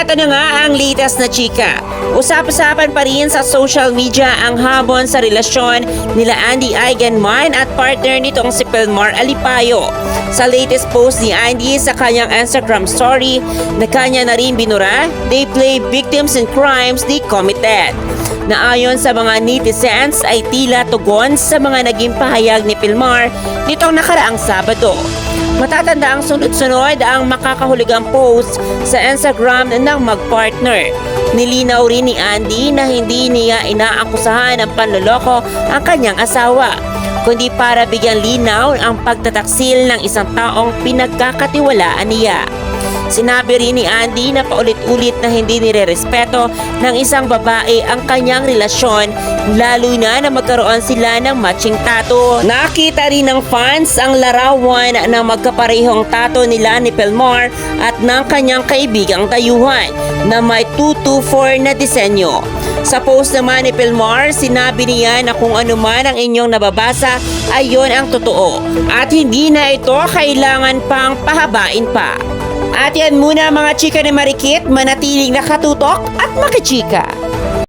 Eto na nga ang latest na chika. Usap-usapan pa rin sa social media ang habon sa relasyon nila Andy Eigenman at partner nitong si Pilmar Alipayo. Sa latest post ni Andy sa kanyang Instagram story na kanya na rin binura, they play victims in crimes they committed. Na ayon sa mga netizens ay tila tugon sa mga naging pahayag ni Pilmar nitong nakaraang Sabado. Matatanda ang sunod-sunod ang makakahuligang post sa Instagram ng mag-partner. Nilinaw rin ni Andy na hindi niya inaakusahan ng panloloko ang kanyang asawa, kundi para bigyang linaw ang pagtataksil ng isang taong pinagkakatiwalaan niya. Sinabi rin ni Andy na paulit-ulit na hindi nirerespeto ng isang babae ang kanyang relasyon, lalo na magkaroon sila ng matching tattoo. Nakita rin ng fans ang larawan ng magkaparehong tattoo nila ni Pilmar at ng kanyang kaibigang dayuhan na may 224 na disenyo. Sa post naman ni Pilmar, sinabi niya na kung ano man ang inyong nababasa ay yon ang totoo at hindi na ito kailangan pang pahabain pa. At yan muna mga chika ni Marikit, manatiling nakatutok at makichika.